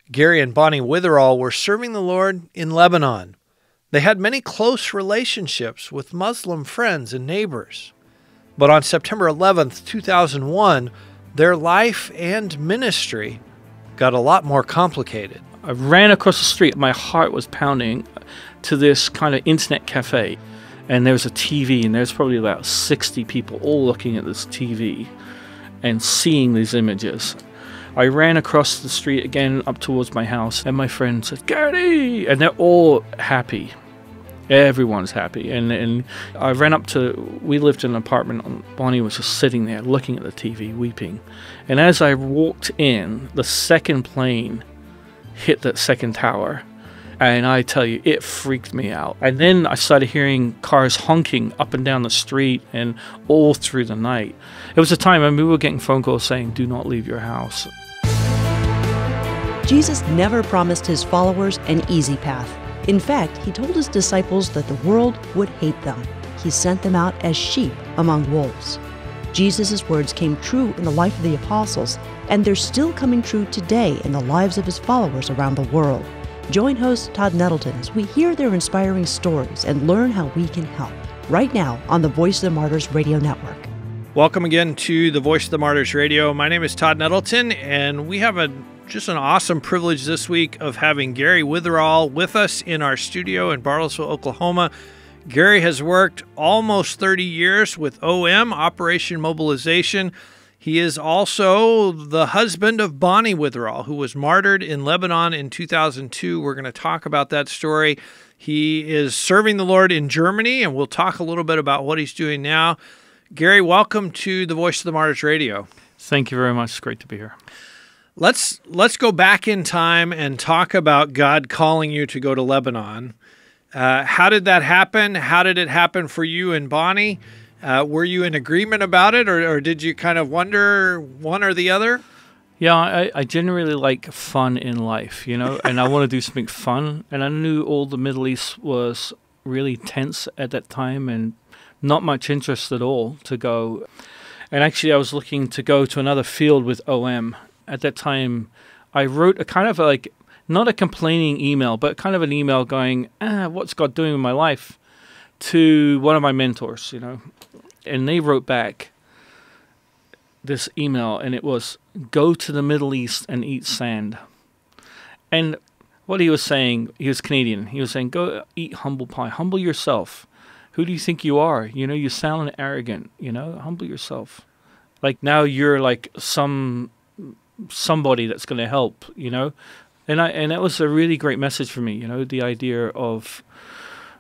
Gary and Bonnie Witherall were serving the Lord in Lebanon. They had many close relationships with Muslim friends and neighbors. But on September 11th, 2001, their life and ministry got a lot more complicated. I ran across the street. My heart was pounding to this kind of internet cafe. And there was a TV, and there's probably about 60 people all looking at this TV and seeing these images. I ran across the street again up towards my house, and my friend said, "Gary!" And they're all happy. Everyone's happy. And I ran up to, we lived in an apartment, and Bonnie was just sitting there looking at the TV, weeping. And as I walked in, the second plane hit that second tower. And I tell you, it freaked me out. And then I started hearing cars honking up and down the street and all through the night. It was a time when we were getting phone calls saying, "Do not leave your house." Jesus never promised his followers an easy path. In fact, he told his disciples that the world would hate them. He sent them out as sheep among wolves. Jesus' words came true in the life of the apostles, and they're still coming true today in the lives of his followers around the world. Join host Todd Nettleton as we hear their inspiring stories and learn how we can help. Right now on the Voice of the Martyrs Radio Network. Welcome again to the Voice of the Martyrs Radio. My name is Todd Nettleton, and we have just an awesome privilege this week of having Gary Witherall with us in our studio in Bartlesville, Oklahoma. Gary has worked almost 30 years with OM, Operation Mobilization. He is also the husband of Bonnie Witherall, who was martyred in Lebanon in 2002. We're going to talk about that story. He is serving the Lord in Germany, and we'll talk a little bit about what he's doing now. Gary, welcome to the Voice of the Martyrs Radio. Thank you very much. It's great to be here. Let's go back in time and talk about God calling you to go to Lebanon. How did that happen? How did it happen for you and Bonnie? Were you in agreement about it, or did you kind of wonder one or the other? Yeah, I generally like fun in life, you know, and I want to do something fun. And I knew all the Middle East was really tense at that time and not much interest at all to go. And actually, I was looking to go to another field with OM. At that time, I wrote a kind of like, not a complaining email, but kind of an email going, what's God doing in my life, to one of my mentors, you know. And they wrote back this email, and it was, "Go to the Middle East and eat sand." And what he was saying, he was Canadian, he was saying, go eat humble pie, humble yourself. Who do you think you are? You know, you sound arrogant, you know, humble yourself. Like now you're like somebody that's going to help, you know. And that was a really great message for me, you know, the idea of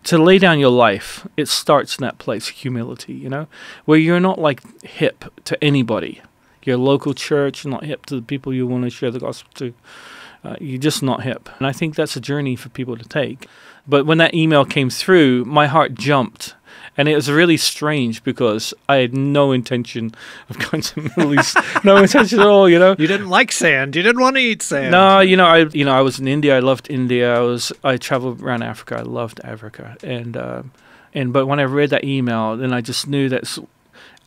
to lay down your life. It starts in that place, humility, you know, where you're not like hip to anybody. Your local church, you're not hip to the people you want to share the gospel to. You're just not hip. And I think that's a journey for people to take. But when that email came through, my heart jumped. And it was really strange because I had no intention of going to the Middle East. No intention at all, you know. You didn't like sand. You didn't want to eat sand. No, I was in India. I loved India. I traveled around Africa. I loved Africa. But when I read that email, then I just knew that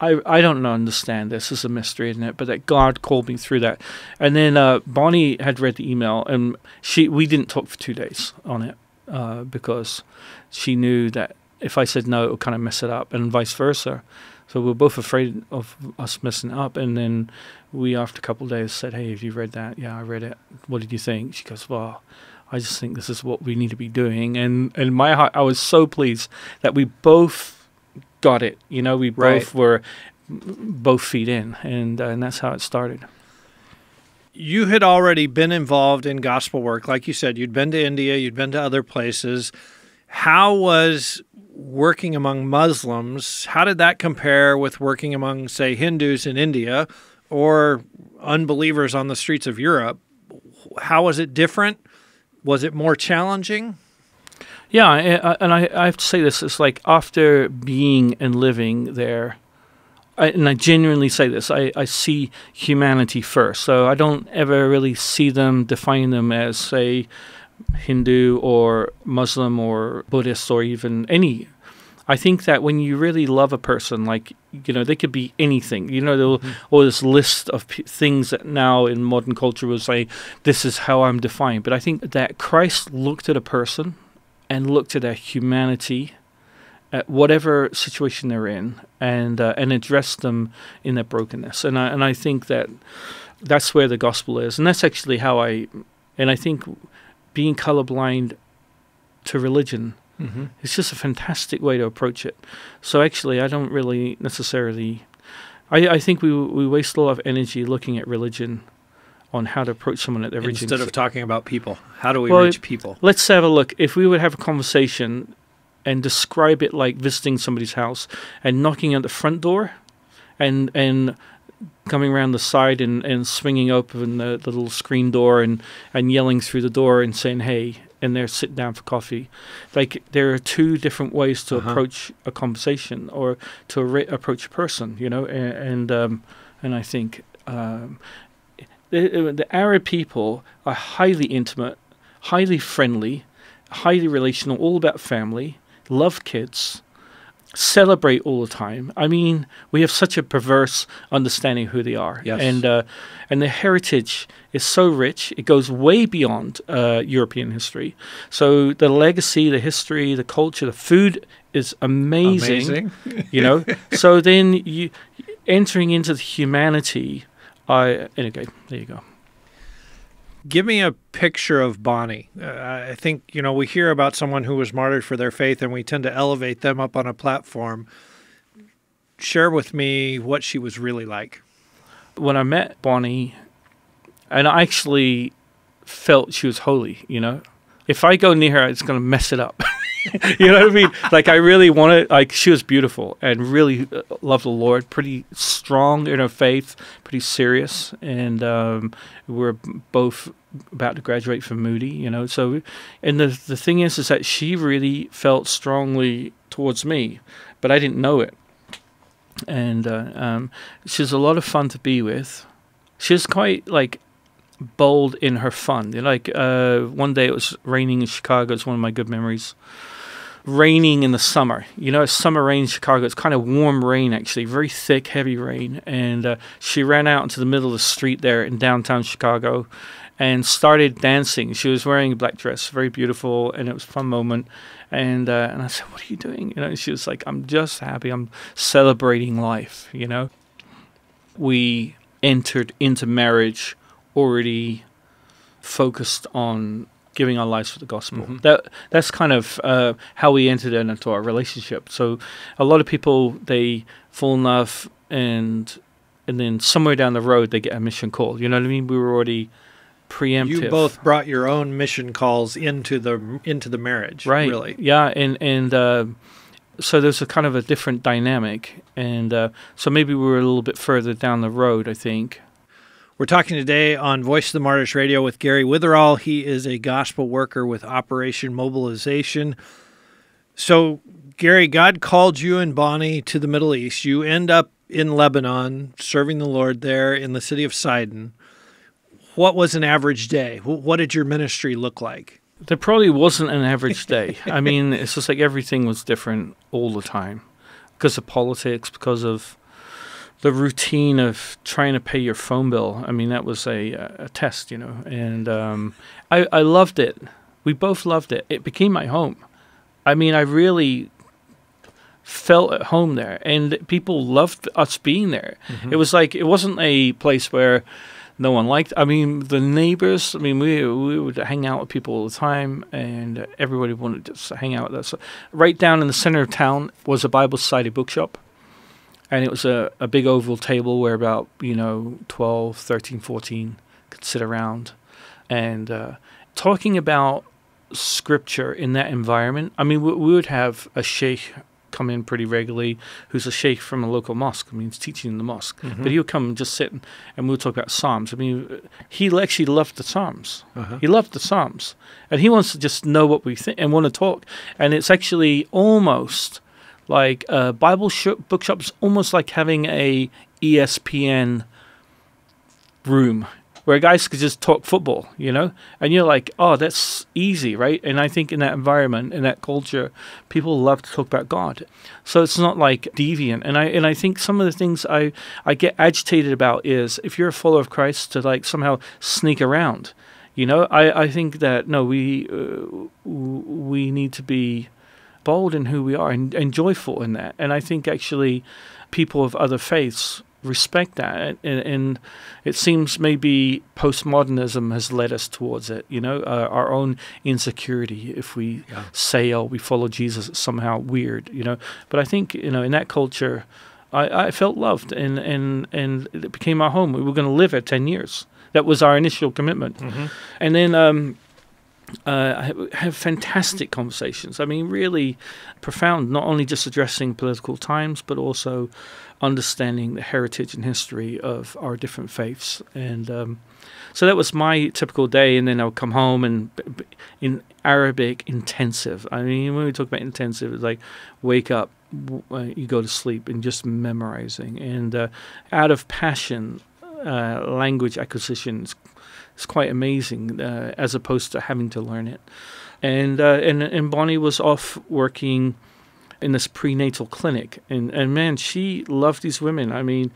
I don't understand this. It's a mystery, isn't it? But that God called me through that. And then Bonnie had read the email, and we didn't talk for 2 days on it because she knew that if I said no, it would kind of mess it up, and vice versa. So we were both afraid of us messing it up. And then we, after a couple of days, said, "Hey, have you read that?" "Yeah, I read it. What did you think?" She goes, "Well, I just think this is what we need to be doing." And in my heart, I was so pleased that we both got it. You know, we both were both feet in, and that's how it started. You had already been involved in gospel work. Like you said, you'd been to India, you'd been to other places. How was working among Muslims, how did that compare with working among, say, Hindus in India or unbelievers on the streets of Europe? How was it different? Was it more challenging? Yeah, and I have to say this, it's like after being and living there, and I genuinely say this, I see humanity first. So I don't ever really see them, define them as, say, Hindu or Muslim or Buddhist or even any. I think that when you really love a person, like, they could be anything. Or this list of things that now in modern culture will say, this is how I'm defined. But I think that Christ looked at a person and looked at their humanity, at whatever situation they're in, and addressed them in their brokenness. And I think that's where the gospel is. And that's actually how I think being colorblind to religion, it's just a fantastic way to approach it. So actually, I don't really necessarily... I think we waste a lot of energy looking at religion on how to approach someone at their religion. Instead of talking about people. How do we reach people? Let's have a look. If we would have a conversation and describe it like visiting somebody's house and knocking at the front door and coming around the side and swinging open the little screen door and yelling through the door and saying, hey, and they're sitting down for coffee. Like, there are two different ways to approach a conversation or to approach a person, and I think the Arab people are highly intimate, highly friendly, highly relational, all about family, love kids, celebrate all the time. I mean, we have such a perverse understanding of who they are. Yes. And their heritage is so rich. It goes way beyond European history. So the legacy, the history, the culture, the food is amazing. So then you entering into the humanity. Anyway, there you go. Give me a picture of Bonnie. I think, we hear about someone who was martyred for their faith, and we tend to elevate them up on a platform. Share with me what she was really like. When I met Bonnie, and I actually felt she was holy, If I go near her, it's going to mess it up. You know what I mean? Like, I really wanted, she was beautiful and really loved the Lord, pretty strong in her faith, pretty serious. And we're both about to graduate from Moody, So, and the thing is that she really felt strongly towards me, but I didn't know it. And she's a lot of fun to be with. She's quite, bold in her fun. One day it was raining in Chicago. It's one of my good memories. Raining in the summer. Summer rain in Chicago. It's kind of warm rain, actually. Very thick, heavy rain. And she ran out into the middle of the street there in downtown Chicago and started dancing. She was wearing a black dress, very beautiful, and it was a fun moment. And I said, what are you doing? And she was like, I'm just happy. I'm celebrating life, We entered into marriage already focused on giving our lives for the gospel. That's kind of how we entered into our relationship. So a lot of people, they fall in love and then somewhere down the road they get a mission call. You know what I mean? We were already preemptive. You both brought your own mission calls into the marriage, right? Really, yeah. And so there's a kind of a different dynamic, and so maybe we were a little bit further down the road, I think. We're talking today on Voice of the Martyrs Radio with Gary Witherall. He is a gospel worker with Operation Mobilization. So, Gary, God called you and Bonnie to the Middle East. You end up in Lebanon, serving the Lord there in the city of Sidon. What was an average day? What did your ministry look like? There probably wasn't an average day. I mean, it's just like everything was different all the time because of politics, because of the routine of trying to pay your phone bill. I mean, that was a test, and I loved it. We both loved it. It became my home. I mean, I really felt at home there, and people loved us being there. It was like, it wasn't a place where no one liked. I mean, the neighbors, we would hang out with people all the time, and everybody wanted to just hang out with us. So right down in the center of town was a Bible Society bookshop. And it was a big oval table where about, 12, 13, 14 could sit around. And talking about scripture in that environment, we would have a sheikh come in pretty regularly who's a sheikh from a local mosque. He's teaching in the mosque. But he would come and just sit and we would talk about Psalms. He actually loved the Psalms. He loved the Psalms. And he wants to just know what we think and want to talk. And it's actually almost like bookshop is almost like having a ESPN room where guys could just talk football, and you're like, oh, that's easy, right? And I think in that environment, in that culture, people love to talk about God. So it's not like deviant. And I think some of the things I get agitated about is if you're a follower of Christ to like somehow sneak around, I think that no, we need to be bold in who we are and joyful in that. And I think actually people of other faiths respect that, and it seems maybe postmodernism has led us towards it, our own insecurity if we say, oh, we follow Jesus, it's somehow weird, but I think in that culture I felt loved, and it became our home. We were going to live at 10 years. That was our initial commitment. And then I have fantastic conversations. I mean, really profound, not only just addressing political times, but also understanding the heritage and history of our different faiths. And so that was my typical day. And then I would come home and in Arabic, intensive. I mean, when we talk about intensive, it's like wake up, you go to sleep, and just memorizing. And out of passion, language acquisition is quite amazing, as opposed to having to learn it. And Bonnie was off working in this prenatal clinic, and man, she loved these women. I mean,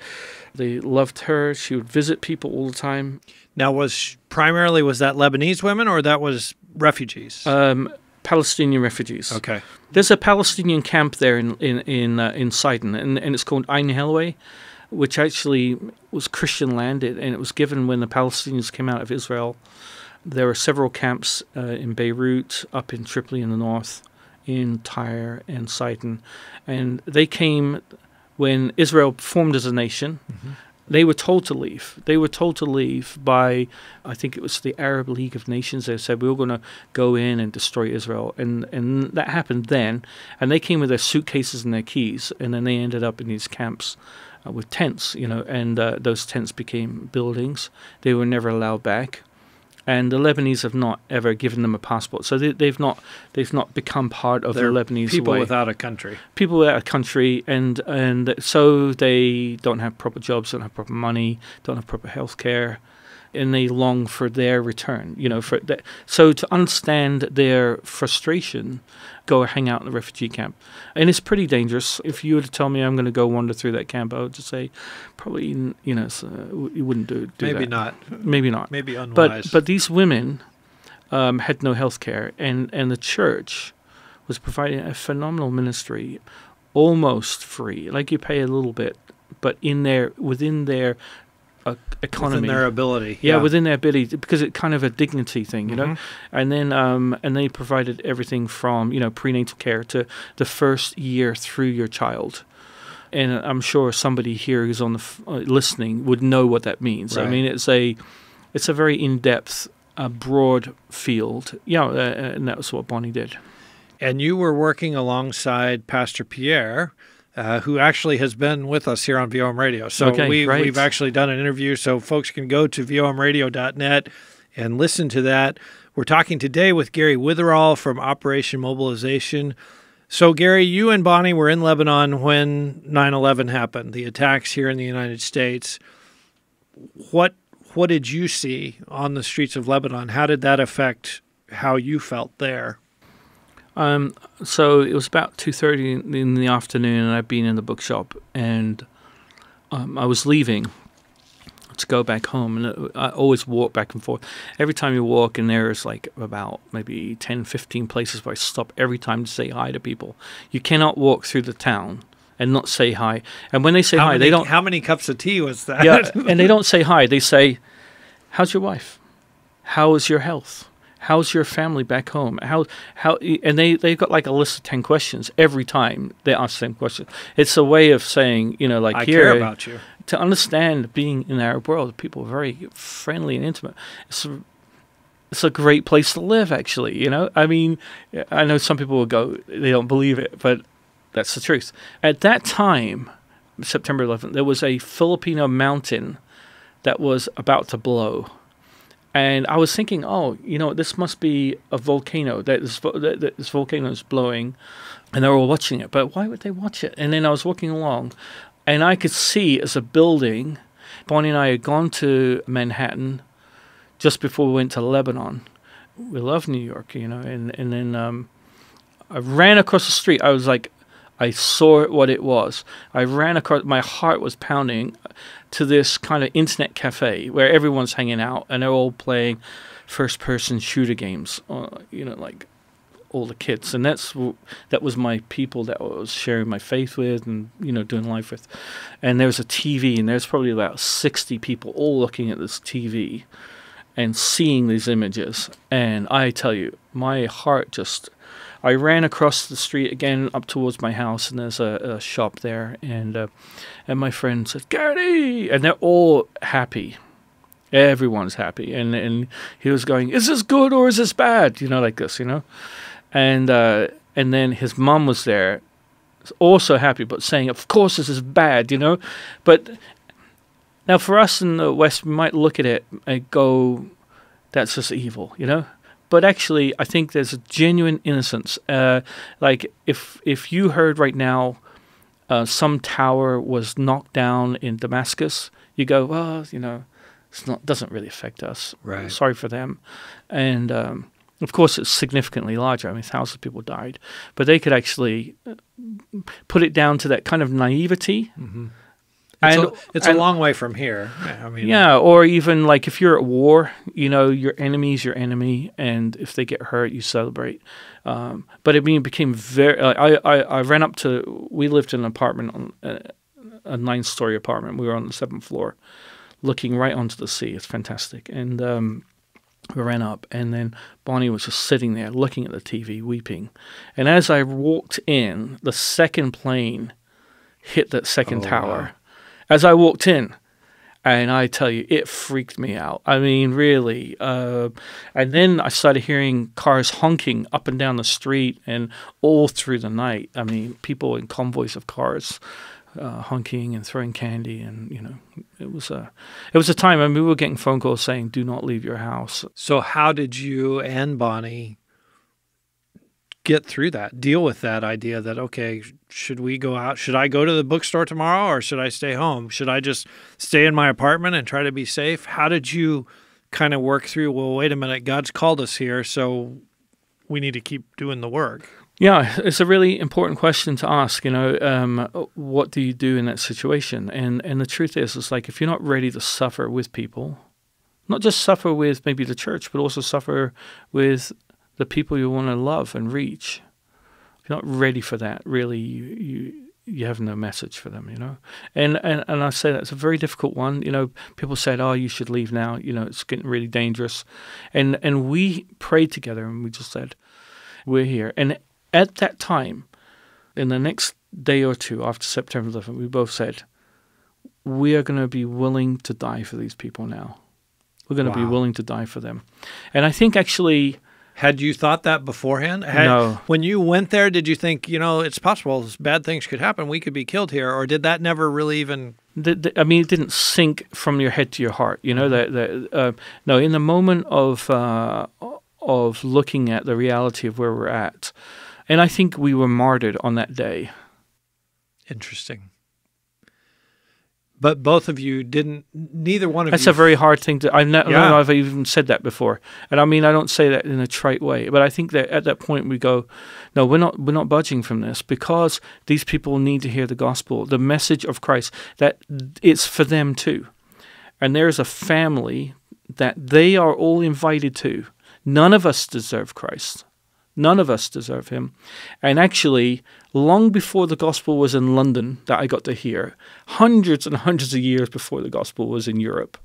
they loved her. She would visit people all the time. Now, was that Lebanese women, or that was refugees? Palestinian refugees. Okay. There's a Palestinian camp there in Sidon, and it's called Ein Helway, which actually was Christian land, and it was given when the Palestinians came out of Israel. There were several camps in Beirut, up in Tripoli in the north, in Tyre and Sidon. And they came when Israel formed as a nation. They were told to leave. They were told to leave by, I think it was the Arab League of Nations. They said, we were going to go in and destroy Israel. And that happened then. And they came with their suitcases and their keys, and then they ended up in these camps with tents, and those tents became buildings. They were never allowed back. And the Lebanese have not ever given them a passport, so they've not become part of the Lebanese people way. Without a country. People without a country, and so they don't have proper jobs, don't have proper money, don't have proper health care, and they long for their return. For that. So to understand their frustration, go hang out in the refugee camp, and it's pretty dangerous. If you were to tell me I'm going to go wander through that camp, I would just say probably you wouldn't do Maybe that. Maybe not. Maybe unwise. But these women had no health care, and the church was providing a phenomenal ministry, almost free. Like you pay a little bit, but within their economy, within their ability, within their ability, because it's kind of a dignity thing, And then and they provided everything from prenatal care to the first year through your child. And I'm sure somebody here who's on the listening would know what that means. Right. I mean, it's a very in-depth, broad field. And that was what Bonnie did. And you were working alongside Pastor Pierre, who actually has been with us here on VOM Radio. So we've actually done an interview, so folks can go to vomradio.net and listen to that. We're talking today with Gary Witherall from Operation Mobilization. So, Gary, you and Bonnie were in Lebanon when 9/11 happened, the attacks here in the United States. What did you see on the streets of Lebanon? How did that affect how you felt there? So it was about 2:30 in the afternoon, and I'd been in the bookshop, and I was leaving to go back home, and I always walk back and forth. Every time you walk, and there's like about maybe 10, 15 places where I stop every time to say hi to people. You cannot walk through the town and not say hi. And when they say hi, they don't... How many cups of tea was that? Yeah, and they don't say hi. They say, how's your wife? How is your health? How's your family back home? How? And they've got like a list of 10 questions every time they ask the same question. It's a way of saying, like I here, care about you. To understand being in the Arab world, people are very friendly and intimate. It's a great place to live, actually. I mean, I know some people will go, they don't believe it, but that's the truth. At that time, September 11th, there was a Filipino mountain that was about to blow. And I was thinking, this must be a volcano, that this volcano is blowing, and they were all watching it. But why would they watch it? And then I was walking along, and I could see as a building, Bonnie and I had gone to Manhattan, just before we went to Lebanon. We love New York, you know, and then I ran across the street. I was like, I saw what it was. I ran across, my heart was pounding to this kind of internet cafe where everyone's hanging out and they're all playing first-person shooter games, you know, like all the kids. And that was my people that I was sharing my faith with and, you know, doing life with. And there was a TV, and there's probably about 60 people all looking at this TV and seeing these images. And I tell you, my heart just... I ran across the street again up towards my house, and there's a shop there, and my friend said, "Gary!" And they're all happy. Everyone's happy. And he was going, "Is this good or is this bad?" You know, like this, you know. And then his mom was there, also happy, but saying, "Of course this is bad," you know. But now for us in the West, we might look at it and go, "That's just evil," you know. But actually, I think there's a genuine innocence. Like if you heard right now some tower was knocked down in Damascus, you go, well, you know, doesn't really affect us. Right. Sorry for them. And of course, it's significantly larger. I mean, thousands of people died, but they could actually put it down to that kind of naivety. Mm-hmm. It's a long way from here. I mean, yeah, or even like if you're at war, you know, your enemy's your enemy, and if they get hurt, you celebrate. But I mean, it became very. I ran up to. We lived in an apartment, a 9-story apartment. We were on the 7th floor, looking right onto the sea. It's fantastic, and we ran up, and then Bonnie was just sitting there looking at the TV, weeping. And as I walked in, the second plane hit that second tower. Wow. As I walked in, and I tell you, it freaked me out. I mean, really. And then I started hearing cars honking up and down the street and all through the night. I mean, people in convoys of cars honking and throwing candy, and you know, it was a time. I mean, we were getting phone calls saying, "Do not leave your house." So, how did you and Bonnie get through that, deal with that idea that, okay, should we go out? Should I go to the bookstore tomorrow, or should I stay home? Should I just stay in my apartment and try to be safe? How did you kind of work through, well, wait a minute, God's called us here, so we need to keep doing the work? Yeah, it's a really important question to ask, you know, what do you do in that situation? And the truth is, it's like if you're not ready to suffer with people, not just suffer with maybe the church, but also suffer with the people you want to love and reach. If you're not ready for that, really, you have no message for them, you know. And I say that's a very difficult one. You know, people said, "Oh, you should leave now. You know, it's getting really dangerous." And we prayed together, and we just said, "We're here." And at that time, in the next day or two after September 11th, we both said, "We are going to be willing to die for these people now. We're going to be willing to die for them." And I think actually... Had you thought that beforehand? No. When you went there, did you think, you know, it's possible bad things could happen, we could be killed here, or did that never really even... I mean, it didn't sink from your head to your heart, you know? No, in the moment of looking at the reality of where we're at, and I think we were martyred on that day. Interesting. But both of you didn't, neither one of you... That's a very hard thing to... I don't know if I've even said that before. And I mean, I don't say that in a trite way. But I think that at that point we go, no, we're not budging from this, because these people need to hear the gospel, the message of Christ, that it's for them too. And there's a family that they are all invited to. None of us deserve Christ. None of us deserve him. And actually, long before the gospel was in London that I got to hear, hundreds and hundreds of years before the gospel was in Europe,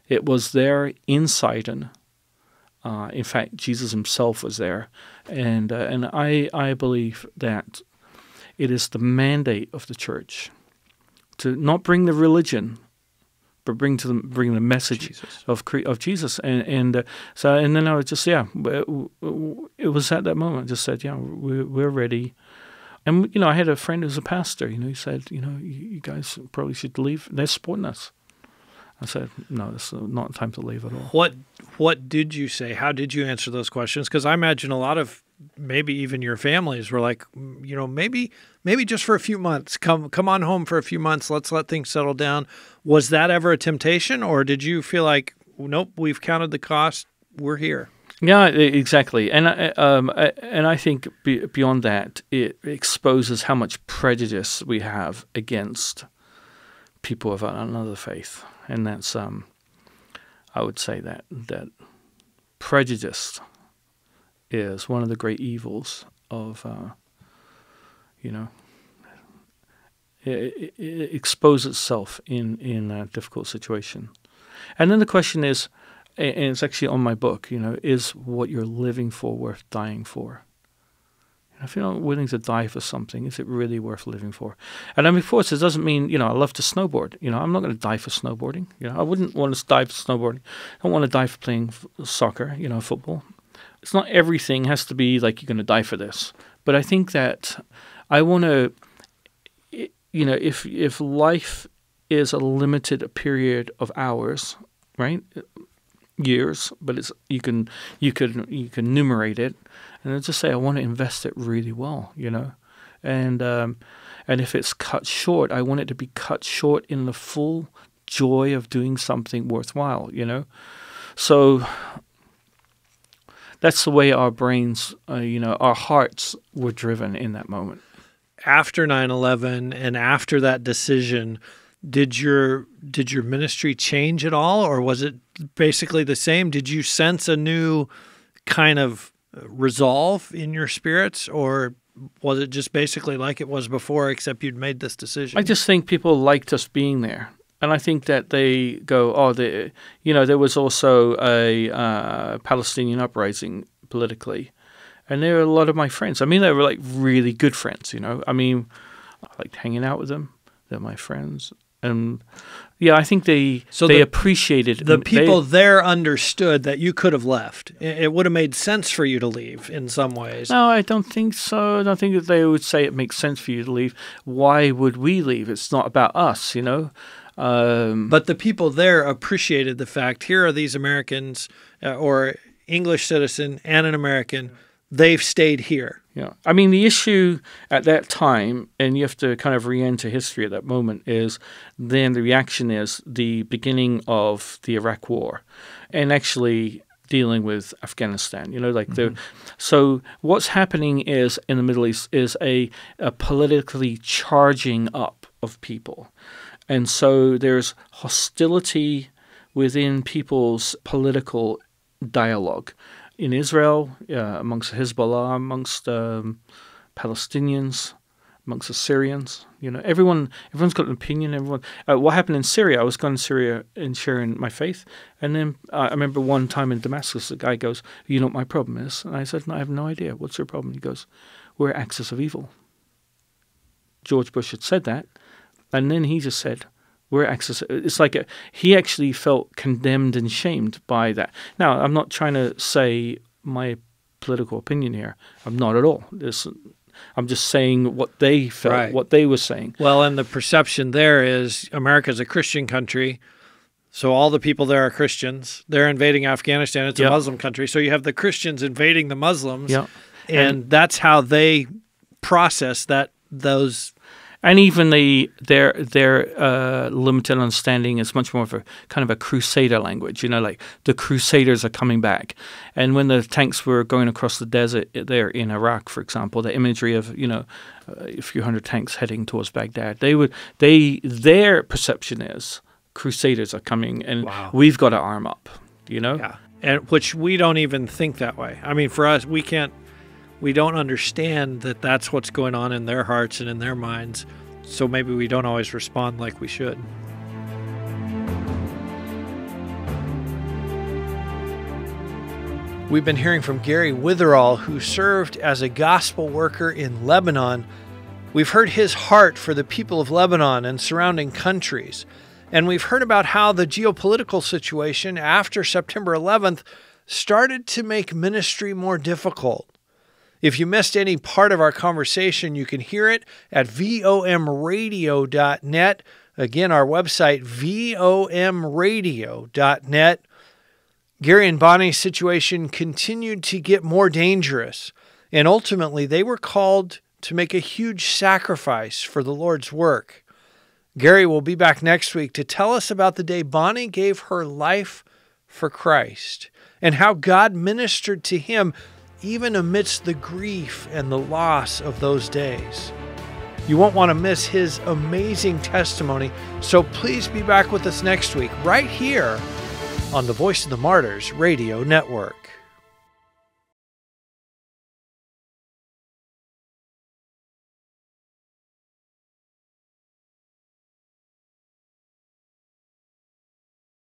it was there in Sidon. In fact, Jesus himself was there. And I believe that it is the mandate of the church to not bring the religion, but bring the message of Jesus, and then I was just it was at that moment I just said, yeah, we're ready. And you know, I had a friend who's a pastor. You know, he said, you know, you guys probably should leave. They're supporting us. I said, no, it's not time to leave at all. What did you say? How did you answer those questions? Because I imagine a lot of, maybe even your families were like, you know, maybe just for a few months, come on home for a few months. Let's let things settle down. Was that ever a temptation, or did you feel like, nope, we've counted the cost. We're here. Yeah, exactly. And I think beyond that, it exposes how much prejudice we have against people of another faith. And that's, I would say that prejudice is one of the great evils of, it exposes itself in a difficult situation. And then the question is, and it's actually on my book, is what you're living for worth dying for? If you're not willing to die for something, is it really worth living for? And I mean, of course, it doesn't mean, I love to snowboard. I'm not going to die for snowboarding. I wouldn't want to die for snowboarding. I don't want to die for playing soccer, football. It's not everything has to be like you're going to die for this. But I think that I want to, if life is a limited period of hours, right? Years, but you can numerate it, and then just say I want to invest it really well, and if it's cut short, I want it to be cut short in the full joy of doing something worthwhile, So that's the way our brains, our hearts were driven in that moment. After 9/11 and after that decision, did your ministry change at all, or was it basically the same? Did you sense a new kind of resolve in your spirits, or was it just basically like it was before, except you'd made this decision? I just think people liked us being there. And I think that they go, there was also a Palestinian uprising politically. And they were a lot of my friends. I mean, they were like really good friends, I mean, I liked hanging out with them. They're my friends. And yeah, I think they appreciated the people there understood that you could have left. It would have made sense for you to leave in some ways. No, I don't think so. I don't think that they would say it makes sense for you to leave. Why would we leave? It's not about us, But the people there appreciated the fact, here are these Americans or English citizen and an American. They've stayed here. Yeah. I mean, the issue at that time, and you have to kind of re-enter history at that moment, is then the reaction is the beginning of the Iraq War and actually dealing with Afghanistan. So what's happening is in the Middle East is a politically charging up of people. And so there's hostility within people's political dialogue. In Israel, amongst Hezbollah, amongst Palestinians, amongst the Syrians, everyone's got an opinion. What happened in Syria? I was going to Syria and sharing my faith, and then I remember one time in Damascus, the guy goes, "You know what my problem is?" And I said, "No, I have no idea. What's your problem?" He goes, "We're axis of evil." George Bush had said that, and then he just said, we're axis. It's like he actually felt condemned and shamed by that. Now, I'm not trying to say my political opinion here. I'm not at all. I'm just saying what they felt, right. What they were saying. Well, and the perception there is America's a Christian country, so all the people there are Christians. They're invading Afghanistan. It's a Muslim country. So you have the Christians invading the Muslims, and that's how they process those. And even their limited understanding is much more of a kind of a Crusader language, like the Crusaders are coming back. And when the tanks were going across the desert there in Iraq, for example, the imagery of a few hundred tanks heading towards Baghdad, their perception is Crusaders are coming, and we've got to arm up, Yeah, and which we don't even think that way. I mean, for us, we don't understand that that's what's going on in their hearts and in their minds, so maybe we don't always respond like we should. We've been hearing from Gary Witherall, who served as a gospel worker in Lebanon. We've heard his heart for the people of Lebanon and surrounding countries, and we've heard about how the geopolitical situation after September 11th started to make ministry more difficult. If you missed any part of our conversation, you can hear it at vomradio.net. Again, our website, vomradio.net. Gary and Bonnie's situation continued to get more dangerous, and ultimately they were called to make a huge sacrifice for the Lord's work. Gary will be back next week to tell us about the day Bonnie gave her life for Christ, and how God ministered to him even amidst the grief and the loss of those days. You won't want to miss his amazing testimony, so please be back with us next week, right here on the Voice of the Martyrs Radio Network.